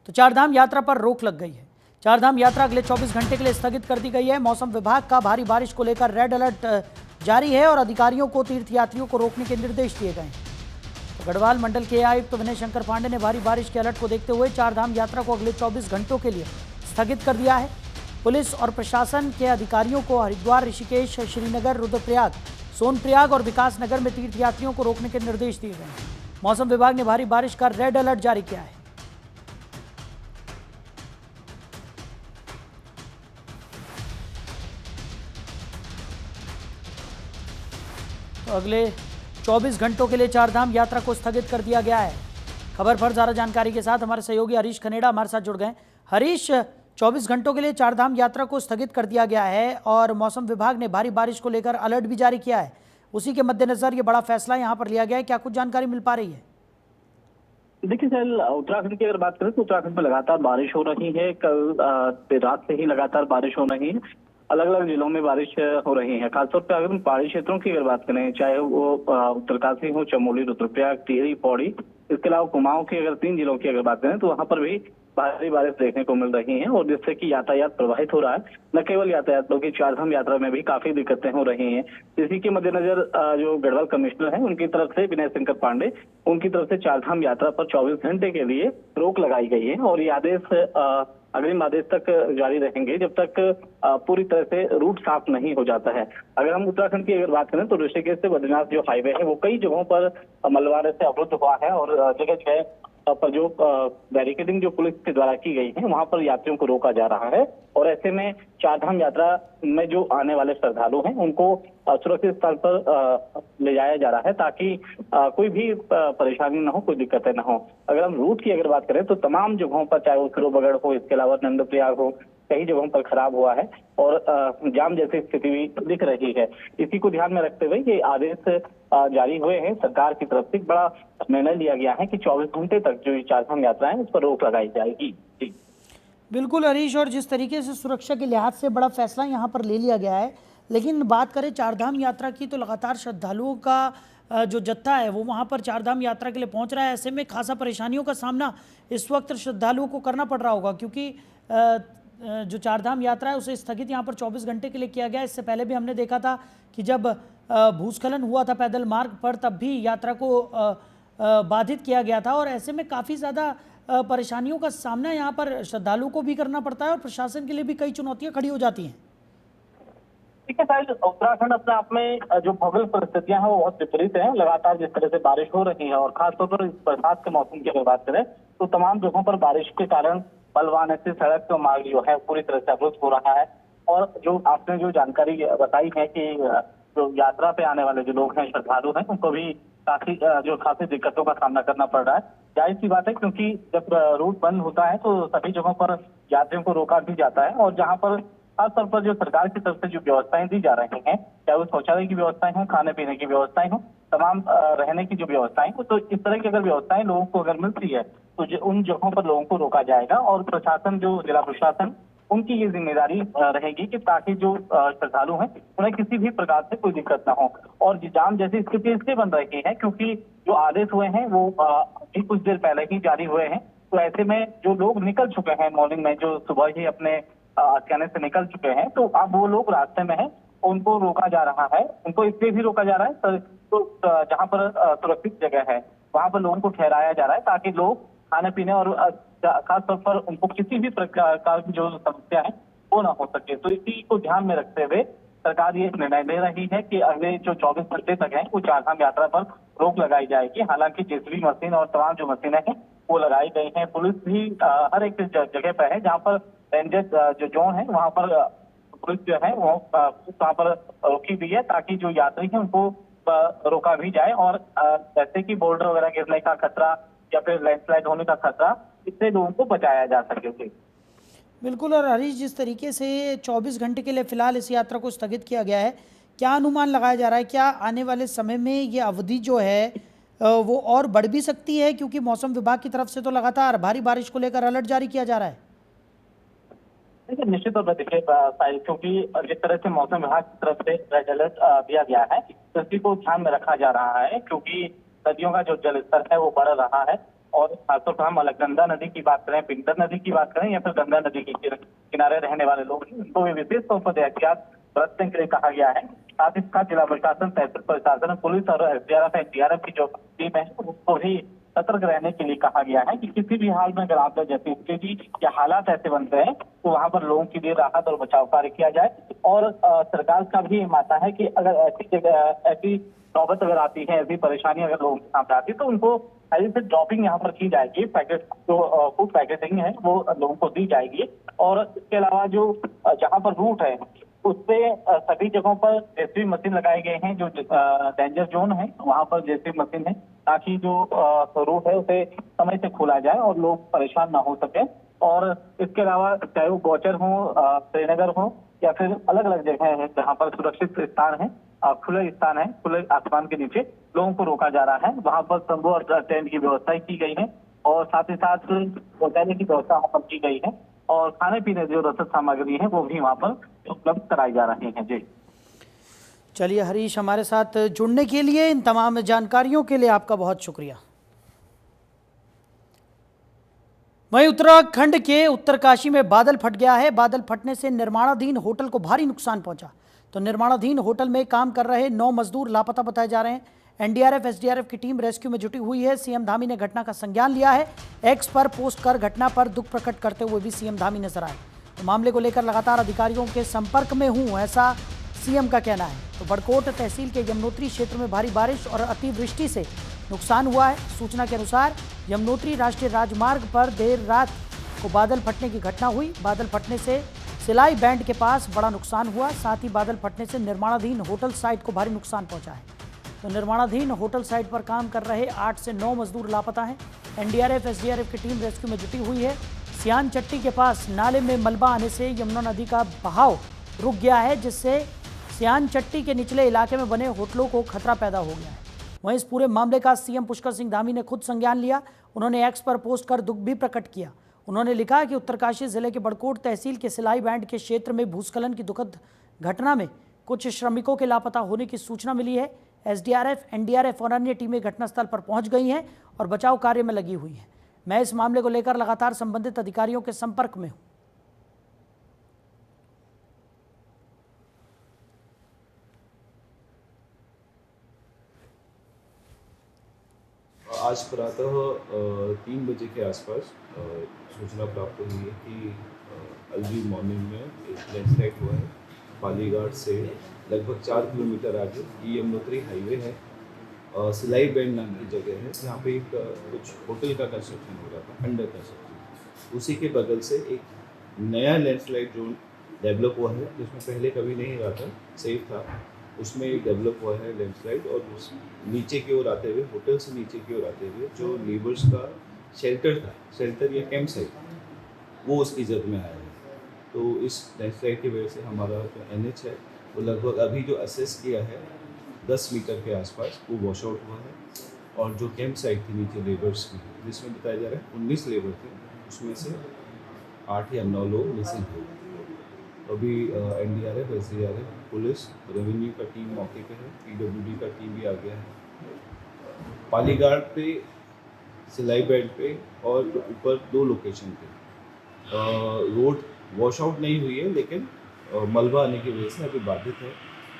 तो चारधाम यात्रा पर रोक लग गई है। चारधाम यात्रा अगले 24 घंटे के लिए स्थगित कर दी गई है। मौसम विभाग का भारी बारिश को लेकर रेड अलर्ट जारी है और अधिकारियों को तीर्थयात्रियों को रोकने के निर्देश दिए गए हैं। तो गढ़वाल मंडल के आयुक्त विनय शंकर पांडे ने भारी बारिश के अलर्ट को देखते हुए चारधाम यात्रा को अगले 24 घंटों के लिए स्थगित कर दिया है। पुलिस और प्रशासन के अधिकारियों को हरिद्वार, ऋषिकेश, श्रीनगर, रुद्रप्रयाग, सोनप्रयाग और विकासनगर में तीर्थयात्रियों को रोकने के निर्देश दिए गए हैं। मौसम विभाग ने भारी बारिश का रेड अलर्ट जारी किया है। तो अगले 24 घंटों के लिए चारधाम यात्रा को स्थगित कर दिया गया है। खबर पर ज्यादा जानकारी के साथ हमारे सहयोगी हरीश खनेड़ा हमारे साथ जुड़ गए। हरीश, 24 घंटों के लिए चारधाम यात्रा को स्थगित कर दिया गया है और मौसम विभाग ने भारी बारिश को लेकर अलर्ट भी जारी किया है। उसी के मद्देनजर ये बड़ा फैसला यहां पर लिया गया है। क्या कुछ जानकारी मिल पा रही है? देखिए सर, उत्तराखंड की अगर बात करें तो उत्तराखंड में लगातार बारिश हो रही है। कल देर रात से ही लगातार बारिश हो रही है। अलग अलग जिलों में बारिश हो रही है। खासतौर पर अगर हम पहाड़ी क्षेत्रों की अगर बात करें, चाहे वो उत्तरकाशी हो, चमोली, रुद्रप्रयाग, टिहरी, पौड़ी, इसके अलावा कुमाऊं की अगर 3 जिलों की अगर बात करें तो वहां पर भी भारी बारिश देखने को मिल रही है और जिससे कि यातायात प्रभावित हो रहा है। न केवल यातायात बल्कि चारधाम यात्रा में भी काफी दिक्कतें हो रही हैं। इसी के मद्देनजर जो गढ़वाल कमिश्नर है उनकी तरफ से, विनय शंकर पांडे, उनकी तरफ से चारधाम यात्रा पर 24 घंटे के लिए रोक लगाई गई है और ये आदेश अग्रिम आदेश तक जारी रहेंगे जब तक पूरी तरह से रूट साफ नहीं हो जाता है। अगर हम उत्तराखंड की अगर बात करें तो ऋषिकेश से बद्रीनाथ जो हाईवे है वो कई जगहों पर मलबारे से अवरुद्ध हुआ है और जगह जगह पर जो बैरिकेडिंग जो पुलिस के द्वारा की गई है वहां पर यात्रियों को रोका जा रहा है और ऐसे में चारधाम यात्रा में जो आने वाले श्रद्धालु हैं उनको सुरक्षित स्थल पर ले जाया जा रहा है ताकि कोई भी परेशानी ना हो, कोई दिक्कतें ना हो। अगर हम रूट की अगर बात करें तो तमाम जगहों पर, चाहे वो सिरोबगढ़ हो, इसके अलावा नंदप्रयाग हो, कई जगहों पर खराब हुआ है और जाम जैसी स्थिति भी दिख रही है। इसी को ध्यान में रखते हुए ये आदेश जारी हुए हैं। सरकार की तरफ से बड़ा निर्णय लिया गया है कि 24 घंटे तक जो चारधाम यात्रा है उस पर रोक लगाई जाएगी। जी बिल्कुल हरीश, और जिस तरीके से सुरक्षा के लिहाज से बड़ा फैसला यहाँ पर ले लिया गया है, लेकिन बात करें चारधाम यात्रा की तो लगातार श्रद्धालुओं का जो जत्था है वो वहाँ पर चारधाम यात्रा के लिए पहुँच रहा है। ऐसे में खासा परेशानियों का सामना इस वक्त श्रद्धालुओं को करना पड़ रहा होगा क्योंकि जो चारधाम यात्रा है उसे स्थगित यहाँ पर 24 घंटे के लिए किया गया। इससे पहले भी हमने देखा था कि जब भूस्खलन हुआ था पैदल मार्ग पर तब भी यात्रा को बाधित किया गया था और ऐसे में काफ़ी ज़्यादा परेशानियों का सामना यहाँ पर श्रद्धालुओं को भी करना पड़ता है और प्रशासन के लिए भी कई चुनौतियाँ खड़ी हो जाती हैं। ठीक है साहिल, उत्तराखंड अपने आप में जो भौगोलिक परिस्थितियां हैं वो बहुत विपरीत हैं। लगातार जिस तरह से बारिश हो रही है और खासतौर पर इस बरसात के मौसम की अगर बात करें तो तमाम जगहों पर बारिश के कारण बलवान ऐसी सड़क का मार्ग जो है पूरी तरह से अवरुद्ध हो रहा है और जो आपने जो जानकारी बताई है कि जो यात्रा पे आने वाले जो लोग हैं, श्रद्धालु हैं, उनको भी खासी दिक्कतों का सामना करना पड़ रहा है। जाहिर सी बात है क्योंकि जब रूट बंद होता है तो सभी जगहों पर यात्रियों को रोका भी जाता है और जहाँ पर खासतौर पर जो सरकार की तरफ से जो व्यवस्थाएं दी जा रही हैं, चाहे वो शौचालय की व्यवस्थाएं हो, खाने पीने की व्यवस्थाएं हो, तमाम रहने की जो व्यवस्थाएं हो, तो इस तरह की अगर व्यवस्थाएं लोगों को अगर मिलती है तो उन जगहों पर लोगों को रोका जाएगा और प्रशासन, जो जिला प्रशासन, उनकी ये जिम्मेदारी रहेगी कि ताकि जो श्रद्धालु हैं उन्हें किसी भी प्रकार से कोई दिक्कत ना हो। और जाम जैसी स्थिति इसलिए बन रही है क्योंकि जो आदेश हुए हैं वो अभी कुछ देर पहले ही जारी हुए हैं। तो ऐसे में जो लोग निकल चुके हैं मॉर्निंग में, जो सुबह ही अपने आस्थाने से निकल चुके हैं, तो अब वो लोग रास्ते में हैं, उनको रोका जा रहा है। उनको इसलिए भी रोका जा रहा है तो जहाँ पर सुरक्षित जगह है वहां पर लोगों को ठहराया जा रहा है ताकि लोग खाने पीने और खासतौर पर उनको किसी भी प्रकार की जो समस्या है वो ना हो सके। तो इसी को ध्यान में रखते हुए सरकार ये निर्णय ले रही है कि अगले जो 24 घंटे तक है वो चारधाम यात्रा पर रोक लगाई जाएगी। हालांकि जेसीबी मशीन और तमाम जो मशीनें हैं वो लगाई गई हैं। पुलिस भी हर एक जगह पर है जहाँ पर रेंजर जो जोन है वहाँ पर पुलिस जो है वो वहाँ पर रोकी हुई है ताकि जो यात्री है उनको रोका भी जाए और जैसे कि बोल्डर वगैरह गिरने का खतरा या फिर लैंडस्लाइड होने का खतरा, इससे लोगों को बचाया जा सके। बिल्कुल, और हरीश, जिस तरीके से 24 घंटे के लिए फिलहाल इस यात्रा को स्थगित किया गया है, क्या अनुमान लगाया जा रहा है, क्या आने वाले समय में ये अवधि जो है वो और बढ़ भी सकती है क्योंकि मौसम विभाग की तरफ से तो लगातार भारी बारिश को लेकर अलर्ट जारी किया जा रहा है? देखिए, निश्चित तौर पर देखिए क्योंकि जिस तरह से मौसम विभाग की तरफ से रेड अलर्ट दिया गया है तो इसी को ध्यान में रखा जा रहा है क्योंकि नदियों का जो जल स्तर है वो बढ़ रहा है और खासतौर पर हम अलकनंदा नदी की बात करें, पिंडर नदी की बात करें या फिर गंगा नदी के किनारे रहने वाले लोग हैं, उनको भी विशेष तौर पर एहतियात बरतने के लिए कहा गया है। साथ ही साथ जिला प्रशासन, तहसील प्रशासन, पुलिस और एसडीआरएफ एनडीआरएफ की जो टीम है उनको भी सतर्क रहने के लिए कहा गया है कि किसी भी हाल में अगर आपदा जैसी स्थिति या हालात ऐसे बनते हैं तो वहां पर लोगों के लिए राहत और बचाव कार्य किया जाए। और सरकार का भी मानना है कि अगर ऐसी जगह ऐसी नौबत अगर आती है, ऐसी परेशानी अगर लोगों के सामने आती है तो उनको से ड्रॉपिंग यहाँ पर की जाएगी, पैकेट जो फूड पैकेटिंग है वो लोगों को दी जाएगी। और इसके अलावा जो जहाँ पर रूट है उससे सभी जगहों पर जेसीबी मशीन लगाए गए हैं, जो डेंजर जोन है वहां पर जेसीबी मशीन है, ताकि जो रूट है उसे समय से खोला जाए और लोग परेशान ना हो सके। और इसके अलावा चाहे वो गौचर हो, श्रीनगर हो या फिर अलग अलग जगह है जहाँ पर सुरक्षित स्थान है, खुले स्थान है, खुले आसमान के नीचे लोगों को रोका जा रहा है, वहां पर तंबू और टेंट की व्यवस्था की गई है और साथ ही साथ पहुंचाने की व्यवस्था वहां पर की गई है और खाने पीने जो रसद सामग्री है वो भी वहां पर उपलब्ध कराई जा रही है। जी चलिए हरीश, हमारे साथ जुड़ने के लिए, इन तमाम जानकारियों के लिए आपका बहुत शुक्रिया। वहीं उत्तराखंड के उत्तरकाशी में बादल फट गया है। बादल फटने से निर्माणाधीन होटल को भारी नुकसान पहुंचा। तो निर्माणाधीन होटल में काम कर रहे 9 मजदूर लापता बताए जा रहे हैं। एनडीआरएफ एसडीआरएफ की टीम रेस्क्यू में जुटी हुई है। सीएम धामी ने घटना का संज्ञान लिया है। एक्स पर पोस्ट कर घटना पर दुख प्रकट करते हुए भी सीएम धामी नजर आए। तो मामले को लेकर लगातार अधिकारियों के संपर्क में हूं, ऐसा सीएम का कहना है। तो बड़कोट तहसील के यमुनोत्री क्षेत्र में भारी बारिश और अतिवृष्टि से नुकसान हुआ है। सूचना के अनुसार यमुनोत्री राष्ट्रीय राजमार्ग पर देर रात को बादल फटने की घटना हुई। बादल फटने से सिलाई बैंड के पास बड़ा नुकसान हुआ। साथ ही बादल फटने से निर्माणाधीन होटल साइट को भारी नुकसान पहुंचा है। तो निर्माणाधीन होटल साइट पर काम कर रहे 8 से 9 मजदूर लापता हैं। एनडीआरएफ एसडीआरएफ की टीम रेस्क्यू में जुटी हुई है। सियान चट्टी के पास नाले में मलबा आने से यमुना नदी का बहाव रुक गया है, जिससे सियान चट्टी के निचले इलाके में बने होटलों को खतरा पैदा हो गया है। वहीं इस पूरे मामले का सीएम पुष्कर सिंह धामी ने खुद संज्ञान लिया। उन्होंने एक्स पर पोस्ट कर दुख भी प्रकट किया। उन्होंने लिखा कि उत्तरकाशी जिले के बड़कोट तहसील के सिलाई बैंड के क्षेत्र में भूस्खलन की दुखद घटना में कुछ श्रमिकों के लापता होने की सूचना मिली है। एसडीआरएफ, एनडीआरएफ और अन्य टीमें घटनास्थल पर पहुंच गई हैं और बचाव कार्य में लगी हुई हैं। मैं इस मामले को लेकर लगातार संबंधित अधिकारियों के संपर्क में हूं। आज प्रातः 3 बजे के आसपास सूचना प्राप्त हुई है कि अर्ली मॉर्निंग में एक लैंडस्लाइड हुआ है। पालीघाट से लगभग 4 किलोमीटर आगे ये यमुनोत्री हाईवे है, सिलाई बैंड नाम की जगह है, जहाँ पे एक कुछ होटल का कंस्ट्रक्शन हो रहा था, अंडर कंस्ट्रक्शन। उसी के बगल से एक नया लैंडस्लाइड जोन डेवलप हुआ है, जिसमें पहले कभी नहीं रहा था, सेफ था। उसमें डेवलप हुआ है लैंडस्लाइड और उस नीचे की ओर आते हुए, होटल से नीचे की ओर आते हुए जो लेबर्स का शेल्टर था, शेल्टर या कैंप साइट, वो उसकी जद में आया है। तो इस लैंडस्लाइड की वजह से हमारा जो NH है वो लगभग अभी जो असेस किया है 10 मीटर के आसपास वो वॉश आउट हुआ है। और जो कैंप साइट थी नीचे लेबर्स की, जिसमें बताया जा रहा है 19 लेबर थे, उसमें से 8 या 9 लोग मिसिंग हुए। अभी एनडीआरएफ, एसडीआरएफ, पुलिस, रेवेन्यू का टीम मौके पे है, पीडब्ल्यूडी का टीम भी आ गया है। पालीघाट पे, सिलाई बैंड पे और ऊपर 2 लोकेशन पे रोड वॉश आउट नहीं हुई है, लेकिन मलबा आने की वजह से अभी बाधित है।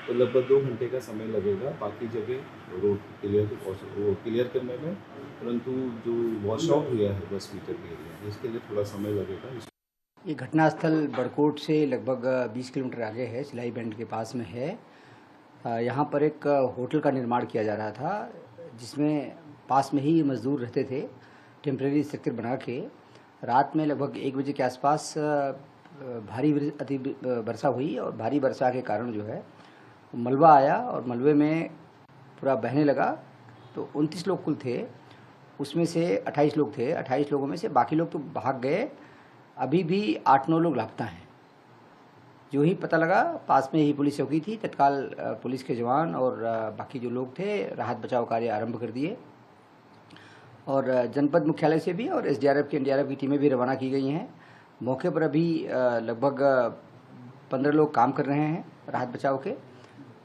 तो लगभग 2 घंटे का समय लगेगा बाकी जगह रोड क्लियर करने में, परंतु जो वॉश आउट हुआ है 10 मीटर के एरिया, इसके लिए थोड़ा समय लगेगा। ये घटनास्थल बड़कोट से लगभग 20 किलोमीटर आगे है, सिलाई बैंड के पास में है। यहाँ पर एक होटल का निर्माण किया जा रहा था, जिसमें पास में ही मजदूर रहते थे, टेम्परेरी स्ट्रक्चर बना के। रात में लगभग 1 बजे के आसपास भारी अति वर्षा हुई और भारी वर्षा के कारण जो है मलबा आया और मलबे में पूरा बहने लगा। तो 29 लोग कुल थे, उसमें से 28 लोग थे। 28 लोगों में से बाकी लोग तो भाग गए, अभी भी 8-9 लोग लापता हैं। जो ही पता लगा, पास में ही पुलिस चौकी थी, तत्काल पुलिस के जवान और बाकी जो लोग थे राहत बचाव कार्य आरंभ कर दिए। और जनपद मुख्यालय से भी और एसडीआरएफ की, एनडीआरएफ की टीमें भी रवाना की गई हैं। मौके पर अभी लगभग 15 लोग काम कर रहे हैं राहत बचाव के,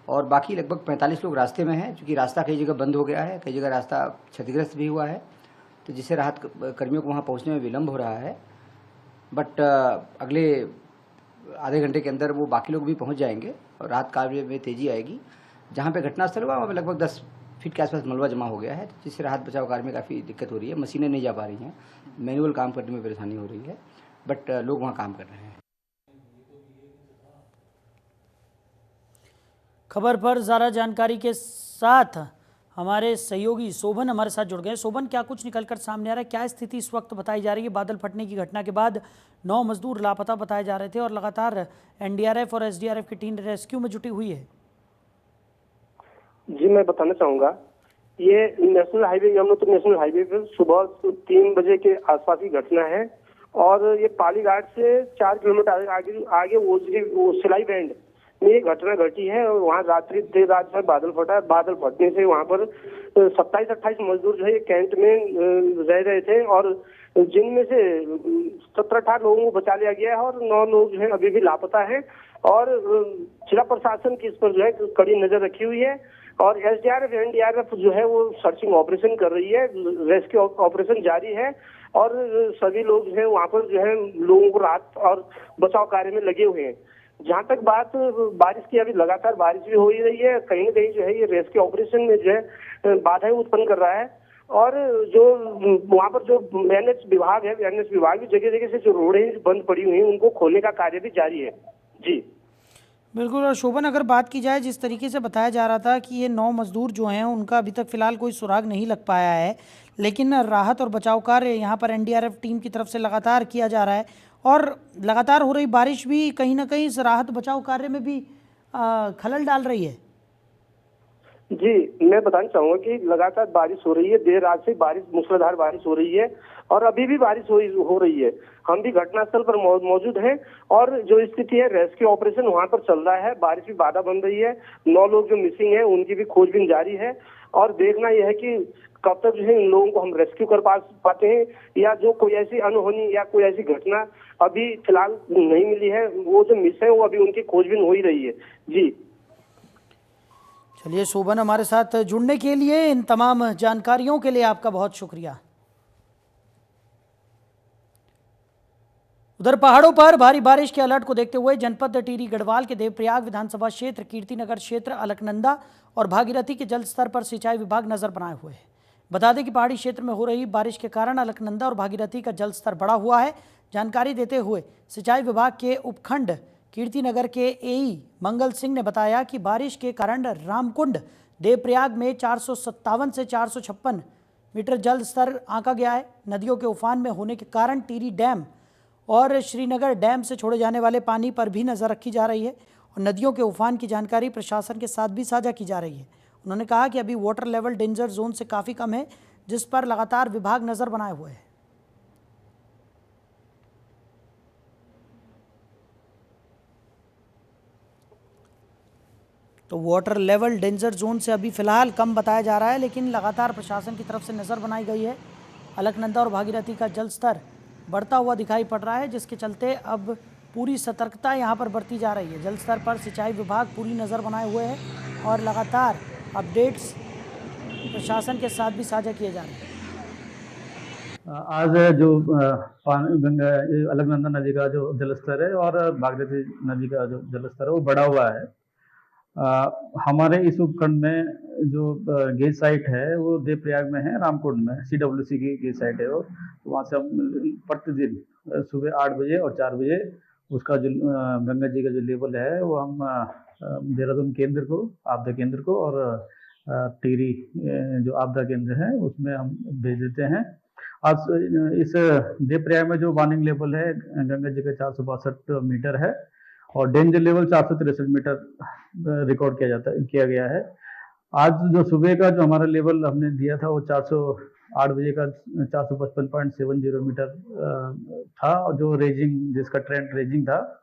और बाकी लगभग 45 लोग रास्ते में हैं, क्योंकि रास्ता कई जगह बंद हो गया है, कई जगह रास्ता क्षतिग्रस्त भी हुआ है। तो जिससे राहत कर्मियों को वहाँ पहुँचने में विलम्ब हो रहा है। बट अगले आधे घंटे के अंदर वो बाकी लोग भी पहुँच जाएंगे और राहत कार्य में तेज़ी आएगी। जहाँ पे घटनास्थल हुआ वहाँ पे लगभग 10 फीट के आसपास मलबा जमा हो गया है, जिससे राहत बचाव कार्य में काफ़ी दिक्कत हो रही है। मशीनें नहीं जा पा रही हैं, मैनुअल काम करने में परेशानी हो रही है, बट लोग वहाँ काम कर रहे हैं। खबर पर ज़्यादा जानकारी के साथ हमारे सहयोगी शोभन हमारे साथ जुड़ गए। शोभन, क्या कुछ निकलकर सामने आ रहा है? क्या स्थिति इस वक्त बताई जा रही है? बादल फटने की घटना के बाद 9 मजदूर लापता बताए जा रहे थे और लगातार एनडीआरएफ और एसडीआरएफ की टीम रेस्क्यू में जुटी हुई है। जी, मैं बताना चाहूंगा, ये नेशनल हाईवे यमुनोत्तर नेशनल हाईवे पर सुबह 3 बजे के आसपास की घटना है और ये पाली घाट से 4 किलोमीटर आगे वो सिलाई बैंड में ये घटना घटी है और वहाँ देर रात में बादल फटा। बादल फटने से वहाँ पर 27-28 मजदूर जो है कैंट में रह रहे थे और जिनमें से 17-18 लोगों को बचा लिया गया है और 9 लोग जो है अभी भी लापता है और जिला प्रशासन की इस पर जो है कड़ी नजर रखी हुई है और एसडीआरएफ एनडीआरएफ जो है वो सर्चिंग ऑपरेशन कर रही है, रेस्क्यू ऑपरेशन जारी है और सभी लोग जो है वहाँ पर जो है लोगों को राहत और बचाव कार्य में लगे हुए हैं। जहाँ तक बात बारिश की, अभी लगातार बारिश भी हो ही रही है, कहीं न कहीं जो है ये रेस्क्यू ऑपरेशन में जो है बाधाएं उत्पन्न कर रहा है और जो वहाँ पर जो एनएच विभाग है, एनएच विभाग भी जगह जगह से जो रोडें बंद पड़ी हुई हैं उनको खोलने का कार्य भी जारी है। जी बिल्कुल। और शोभन, अगर बात की जाए, जिस तरीके से बताया जा रहा था कि ये 9 मजदूर जो हैं उनका अभी तक फिलहाल कोई सुराग नहीं लग पाया है, लेकिन राहत और बचाव कार्य यहाँ पर एनडीआरएफ टीम की तरफ से लगातार किया जा रहा है और लगातार हो रही बारिश भी कहीं ना कहीं इस राहत बचाव कार्य में भी खलल डाल रही है। जी, मैं बताना चाहूंगा कि लगातार बारिश हो रही है, देर रात से मूसलाधार बारिश हो रही है और अभी भी बारिश हो रही है। हम भी घटनास्थल पर मौजूद हैं और जो स्थिति है, रेस्क्यू ऑपरेशन वहां पर चल रहा है। बारिश भी बाधा बन रही है, 9 लोग जो मिसिंग हैं उनकी भी खोजबीन जारी है और देखना यह है कि कब तक जो है इन लोगों को हम रेस्क्यू कर पाते हैं या जो कोई ऐसी अनहोनी या कोई ऐसी घटना अभी फिलहाल नहीं मिली है, वो जो मिस है वो अभी उनकी खोजबीन हो ही रही है। जी चलिए शोभन, हमारे साथ जुड़ने के लिए, इन तमाम जानकारियों के लिए आपका बहुत शुक्रिया। उधर पहाड़ों पर भारी बारिश के अलर्ट को देखते हुए जनपद टिहरी गढ़वाल के देवप्रयाग विधानसभा क्षेत्र, कीर्तिनगर क्षेत्र, अलकनंदा और भागीरथी के जल स्तर पर सिंचाई विभाग नजर बनाए हुए है। बता दें कि पहाड़ी क्षेत्र में हो रही बारिश के कारण अलकनंदा और भागीरथी का जल स्तर बढ़ा हुआ है। जानकारी देते हुए सिंचाई विभाग के उपखंड कीर्तिनगर के एई मंगल सिंह ने बताया कि बारिश के कारण रामकुंड देवप्रयाग में 457 से 456 मीटर जल स्तर आंका गया है। नदियों के उफान में होने के कारण टिहरी डैम और श्रीनगर डैम से छोड़े जाने वाले पानी पर भी नज़र रखी जा रही है और नदियों के उफान की जानकारी प्रशासन के साथ भी साझा की जा रही है। उन्होंने कहा कि अभी वाटर लेवल डेंजर जोन से काफ़ी कम है, जिस पर लगातार विभाग नज़र बनाए हुए है। तो वाटर लेवल डेंजर जोन से अभी फ़िलहाल कम बताया जा रहा है, लेकिन लगातार प्रशासन की तरफ से नज़र बनाई गई है। अलकनंदा और भागीरथी का जल स्तर बढ़ता हुआ दिखाई पड़ रहा है, जिसके चलते अब पूरी सतर्कता यहां पर बरती जा रही है। जल स्तर पर सिंचाई विभाग पूरी नज़र बनाए हुए है और लगातार अपडेट्स प्रशासन के साथ भी साझा किए जा रहे हैं। आज जो गंगा अलकनंदा नदी का जो जलस्तर है और भागीरथी नदी का जो जलस्तर है वो बढ़ा हुआ है। हमारे इस उपखंड में जो गेज साइट है वो देवप्रयाग में है, रामकुंड में CWC की गेज साइट है वो। तो वहाँ से हम प्रतिदिन सुबह 8 बजे और 4 बजे उसका जो गंगा जी का जो लेवल है वो हम देहरादून केंद्र को, आपदा केंद्र को और टिहरी जो आपदा केंद्र है उसमें हम भेज देते हैं। आज इस देवप्रयाग में जो वार्निंग लेवल है गंगा जी का 462 मीटर है और डेंजर लेवल 463 मीटर रिकॉर्ड किया गया है। आज जो सुबह का जो हमारा लेवल हमने दिया था वो 8 बजे का 455.70 मीटर था और जो रेजिंग, जिसका ट्रेंड रेजिंग था।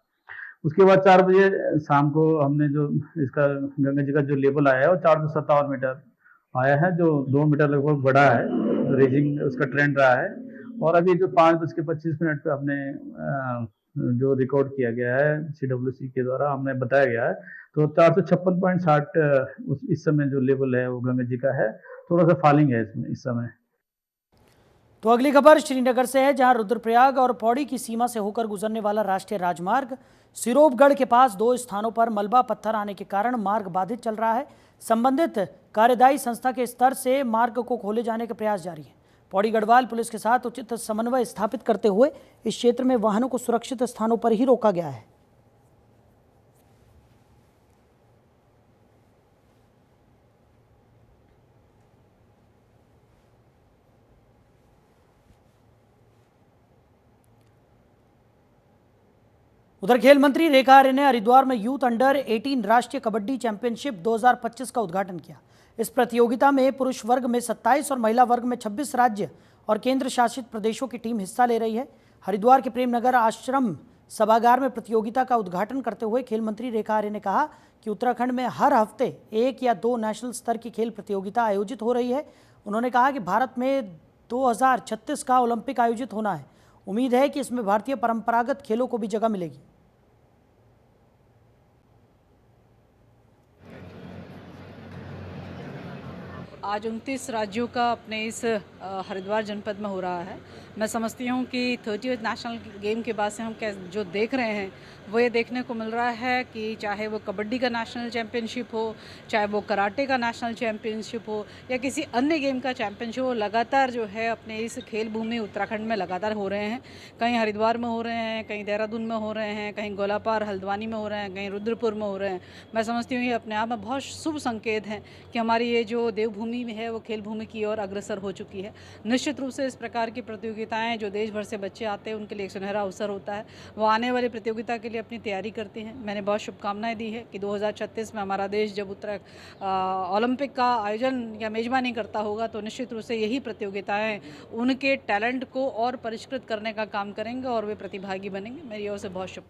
उसके बाद 4 बजे शाम को हमने जो इसका गंगा जी का जो लेवल आया है वो 457 मीटर आया है, जो 2 मीटर लगभग बढ़ा है, रेजिंग उसका ट्रेंड रहा है। और अभी जो 5:25 पे हमने जो रिकॉर्ड किया गया है CWC के द्वारा हमें बताया गया है, तो 456.60 इस समय जो लेवल है वो गंगा जी का है। थोड़ा सा फॉलिंग है इसमें इस समय। तो अगली खबर श्रीनगर से है, जहां रुद्रप्रयाग और पौड़ी की सीमा से होकर गुजरने वाला राष्ट्रीय राजमार्ग सिरोपगढ़ के पास 2 स्थानों पर मलबा पत्थर आने के कारण मार्ग बाधित चल रहा है। संबंधित कार्यदायी संस्था के स्तर से मार्ग को खोले जाने के प्रयास जारी है। पौड़ी गढ़वाल पुलिस के साथ उचित समन्वय स्थापित करते हुए इस क्षेत्र में वाहनों को सुरक्षित स्थानों पर ही रोका गया है। उधर खेल मंत्री रेखा आर्य ने हरिद्वार में यूथ अंडर 18 राष्ट्रीय कबड्डी चैंपियनशिप 2025 का उद्घाटन किया। इस प्रतियोगिता में पुरुष वर्ग में 27 और महिला वर्ग में 26 राज्य और केंद्र शासित प्रदेशों की टीम हिस्सा ले रही है। हरिद्वार के प्रेमनगर आश्रम सभागार में प्रतियोगिता का उद्घाटन करते हुए खेल मंत्री रेखा आर्य ने कहा कि उत्तराखंड में हर हफ्ते 1 या 2 नेशनल स्तर की खेल प्रतियोगिता आयोजित हो रही है। उन्होंने कहा कि भारत में 2036 का ओलंपिक आयोजित होना है। उम्मीद है कि इसमें भारतीय परंपरागत खेलों को भी जगह मिलेगी। आज 29 राज्यों का अपने इस हरिद्वार जनपद में हो रहा है। मैं समझती हूँ कि 30th नेशनल गेम के बाद से हम जो देख रहे हैं वो ये देखने को मिल रहा है कि चाहे वो कबड्डी का नेशनल चैम्पियनशिप हो, चाहे वो कराटे का नेशनल चैम्पियनशिप हो या किसी अन्य गेम का चैम्पियनशिप हो, लगातार जो है अपने इस खेल भूमि उत्तराखंड में लगातार हो रहे हैं। कहीं हरिद्वार में हो रहे हैं, कहीं देहरादून में हो रहे हैं, कहीं गोलापार हल्द्वानी में हो रहे हैं, कहीं रुद्रपुर में हो रहे हैं। मैं समझती हूँ ये अपने आप में बहुत शुभ संकेत हैं कि हमारी ये जो देवभूमि में है वो खेल भूमि की ओर अग्रसर हो चुकी है। निश्चित रूप से इस प्रकार की प्रतियोगिताएं जो देश भर से बच्चे आते हैं उनके लिए एक सुनहरा अवसर होता है। वो आने वाली प्रतियोगिता के लिए अपनी तैयारी करते हैं। मैंने बहुत शुभकामनाएं दी है कि 2036 में हमारा देश जब ओलंपिक का आयोजन या मेजबानी करता होगा तो निश्चित रूप से यही प्रतियोगिताएं उनके टैलेंट को और परिष्कृत करने का काम करेंगे और वे प्रतिभागी बनेंगे। मेरी ओर से बहुत शुभ।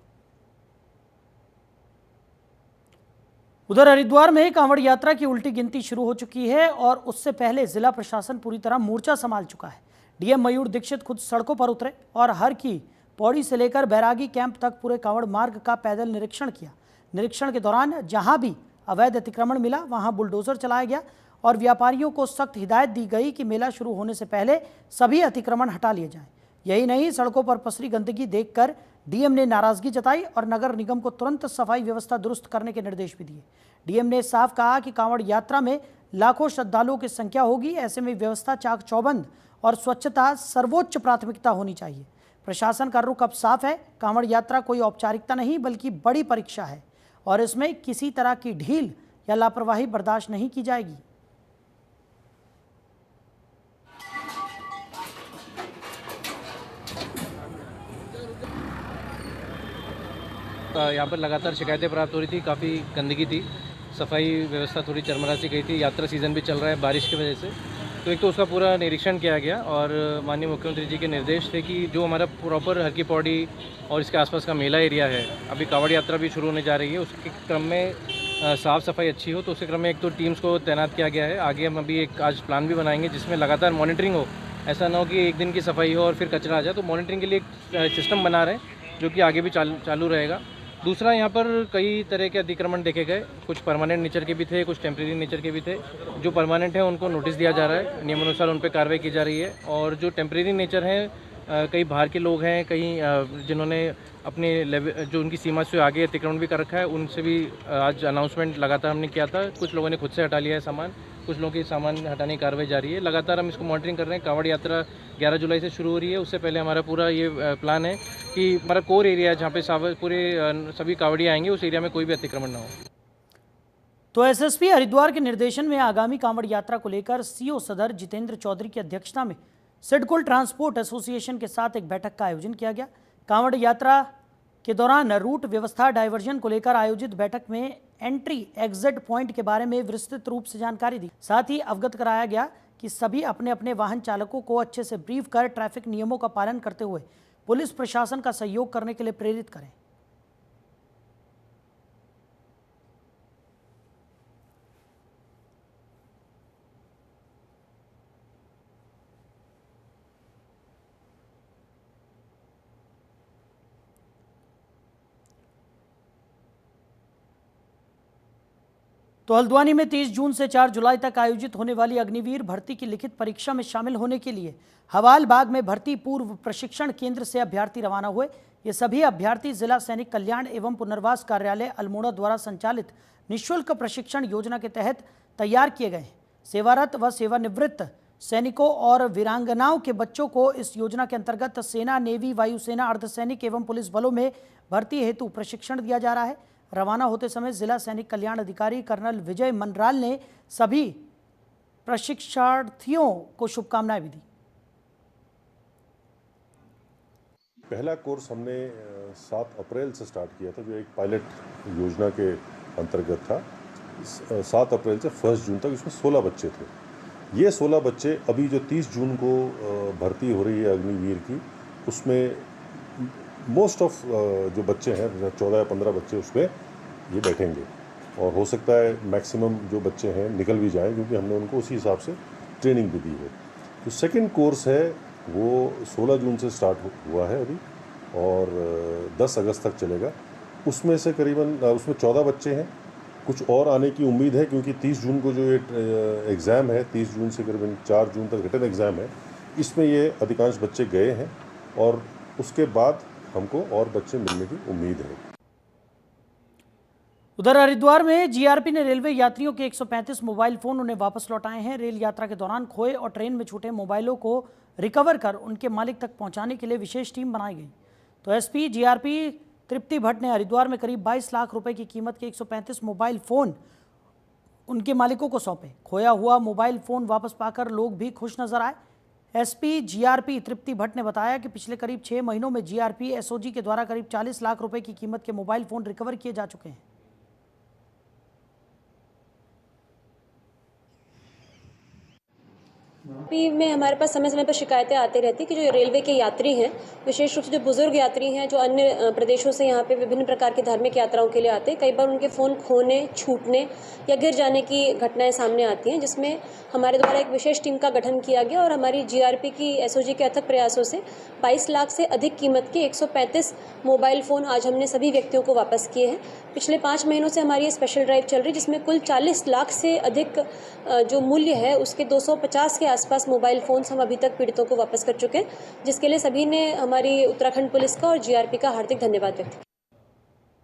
उधर हरिद्वार में कांवड़ यात्रा की उल्टी गिनती शुरू हो चुकी है और उससे पहले जिला प्रशासन पूरी तरह मोर्चा संभाल चुका है। डीएम मयूर दीक्षित खुद सड़कों पर उतरे और हर की पौड़ी से लेकर बैरागी कैंप तक पूरे कांवड़ मार्ग का पैदल निरीक्षण किया। निरीक्षण के दौरान जहां भी अवैध अतिक्रमण मिला वहां बुलडोजर चलाया गया और व्यापारियों को सख्त हिदायत दी गई कि मेला शुरू होने से पहले सभी अतिक्रमण हटा लिए जाएं। यही नहीं, सड़कों पर पसरी गंदगी देखकर डीएम ने नाराजगी जताई और नगर निगम को तुरंत सफाई व्यवस्था दुरुस्त करने के निर्देश भी दिए। डीएम ने साफ कहा कि कांवड़ यात्रा में लाखों श्रद्धालुओं की संख्या होगी, ऐसे में व्यवस्था चाक चौबंद और स्वच्छता सर्वोच्च प्राथमिकता होनी चाहिए। प्रशासन का रुख अब साफ है। कांवड़ यात्रा कोई औपचारिकता नहीं बल्कि बड़ी परीक्षा है और इसमें किसी तरह की ढील या लापरवाही बर्दाश्त नहीं की जाएगी। यहाँ पर लगातार शिकायतें प्राप्त हो रही थी, काफ़ी गंदगी थी, सफाई व्यवस्था थोड़ी चरमरा सी गई थी। यात्रा सीज़न भी चल रहा है बारिश की वजह से, तो एक तो उसका पूरा निरीक्षण किया गया और माननीय मुख्यमंत्री जी के निर्देश थे कि जो हमारा प्रॉपर हर की पौड़ी और इसके आसपास का मेला एरिया है, अभी कांवड़ यात्रा भी शुरू होने जा रही है, उसके क्रम में साफ़ सफाई अच्छी हो, तो उसके क्रम में एक तो टीम्स को तैनात किया गया है। आगे हम अभी एक आज प्लान भी बनाएंगे जिसमें लगातार मॉनिटरिंग हो। ऐसा ना हो कि एक दिन की सफाई हो और फिर कचरा आ जाए, तो मॉनिटरिंग के लिए एक सिस्टम बना रहे हैं जो कि आगे भी चालू रहेगा। दूसरा, यहाँ पर कई तरह के अतिक्रमण देखे गए, कुछ परमानेंट नेचर के भी थे, कुछ टेम्प्रेरी नेचर के भी थे। जो परमानेंट है उनको नोटिस दिया जा रहा है, नियमानुसार उन पर कार्रवाई की जा रही है। और जो टेम्प्रेरी नेचर हैं, कई बाहर के लोग हैं, कई जिन्होंने अपने लेवल जो उनकी सीमा से आगे अतिक्रमण भी कर रखा है, उनसे भी आज अनाउंसमेंट लगातार हमने किया था। कुछ लोगों ने खुद से हटा लिया है सामान, कुछ लोगों की सामान हटाने की कार्रवाई जारी है। लगातार हम इसको मॉनिटरिंग कर रहे हैं। कांवड़ यात्रा 11 जुलाई से शुरू हो रही है। उससे पहले हमारा पूरा ये प्लान है कि हमारा कोर एरिया जहाँ पे पूरे सभी कांवड़ी आएंगे उस एरिया में कोई भी अतिक्रमण ना हो। तो एसएसपी हरिद्वार के निर्देशन में आगामी कांवड़ यात्रा को लेकर सीओ सदर जितेंद्र चौधरी की अध्यक्षता में सिडकुल ट्रांसपोर्ट एसोसिएशन के साथ एक बैठक का आयोजन किया गया। कांवड़ यात्रा के दौरान रूट व्यवस्था डायवर्जन को लेकर आयोजित बैठक में एंट्री एग्जिट पॉइंट के बारे में विस्तृत रूप से जानकारी दी। साथ ही अवगत कराया गया कि सभी अपने अपने वाहन चालकों को अच्छे से ब्रीफ कर ट्रैफिक नियमों का पालन करते हुए पुलिस प्रशासन का सहयोग करने के लिए प्रेरित करें। तो तो हल्द्वानी में 30 जून से 4 जुलाई तक आयोजित होने वाली अग्निवीर भर्ती की लिखित परीक्षा में शामिल होने के लिए हवाल बाग में भर्ती पूर्व प्रशिक्षण केंद्र से अभ्यर्थी रवाना हुए। ये सभी अभ्यर्थी जिला सैनिक कल्याण एवं पुनर्वास कार्यालय अल्मोड़ा द्वारा संचालित निःशुल्क प्रशिक्षण योजना के तहत तैयार किए गए हैं। सेवारत व सेवानिवृत्त सैनिकों और वीरांगनाओं के बच्चों को इस योजना के अंतर्गत सेना, नेवी, वायुसेना, अर्धसैनिक एवं पुलिस बलों में भर्ती हेतु प्रशिक्षण दिया जा रहा है। रवाना होते समय जिला सैनिक कल्याण अधिकारी कर्नल विजय मनराल ने सभी प्रशिक्षार्थियों को शुभकामनाएं भी दी। पहला कोर्स हमने 7 अप्रैल से स्टार्ट किया था, जो एक पायलट योजना के अंतर्गत था। 7 अप्रैल से 1 जून तक इसमें 16 बच्चे थे। ये 16 बच्चे अभी जो 30 जून को भर्ती हो रही है अग्निवीर की, उसमें मोस्ट ऑफ जो बच्चे हैं 14 या 15 बच्चे उसमें ये बैठेंगे और हो सकता है मैक्सिमम जो बच्चे हैं निकल भी जाएं, क्योंकि हमने उनको उसी हिसाब से ट्रेनिंग भी दी है। जो सेकंड कोर्स है वो 16 जून से स्टार्ट हुआ है अभी और 10 अगस्त तक चलेगा। उसमें से करीबन उसमें 14 बच्चे हैं। कुछ और आने की उम्मीद है, क्योंकि 30 जून को जो ये एग्ज़ाम है, 30 जून से करीबन 4 जून तक रिटन एग्ज़ाम है, इसमें ये अधिकांश बच्चे गए हैं और उसके बाद हमको और बच्चे मिलने की उम्मीद है। उधर हरिद्वार में जीआरपी ने रेलवे यात्रियों के 135 मोबाइल फोन उन्हें वापस लौटाए हैं। रेल यात्रा के दौरान खोए और ट्रेन में छूटे मोबाइलों को रिकवर कर उनके मालिक तक पहुंचाने के लिए विशेष टीम बनाई गई। तो एसपी जीआरपी तृप्ति भट्ट ने हरिद्वार में करीब 22 लाख रुपए की कीमत के 135 मोबाइल फोन उनके मालिकों को सौंपे। खोया हुआ मोबाइल फोन वापस पाकर लोग भी खुश नजर आए। एसपी जीआरपी तृप्ति भट्ट ने बताया कि पिछले करीब 6 महीनों में जीआरपी एसओजी के द्वारा करीब 40 लाख रुपए की कीमत के मोबाइल फोन रिकवर किए जा चुके हैं। में हमारे पास समय समय पर शिकायतें आती रहती कि जो रेलवे के यात्री हैं, विशेष रूप से जो बुजुर्ग यात्री हैं, जो अन्य प्रदेशों से यहाँ पे विभिन्न प्रकार की धार्मिक यात्राओं के लिए आते हैं, कई बार उनके फ़ोन खोने, छूटने या गिर जाने की घटनाएं सामने आती हैं, जिसमें हमारे द्वारा एक विशेष टीम का गठन किया गया और हमारी जीआरपी की एसओजी के अथक प्रयासों से 22 लाख से अधिक कीमत के 135 मोबाइल फ़ोन आज हमने सभी व्यक्तियों को वापस किए हैं। पिछले 5 महीनों से हमारी ये स्पेशल ड्राइव चल रही, जिसमें कुल 40 लाख से अधिक जो मूल्य है उसके 250 के आसपास मोबाइल फ़ोन्स हम अभी तक पीड़ितों को वापस कर चुके हैं, जिसके लिए सभी ने हमारी उत्तराखंड पुलिस का और जीआरपी का हार्दिक धन्यवाद व्यक्त किया।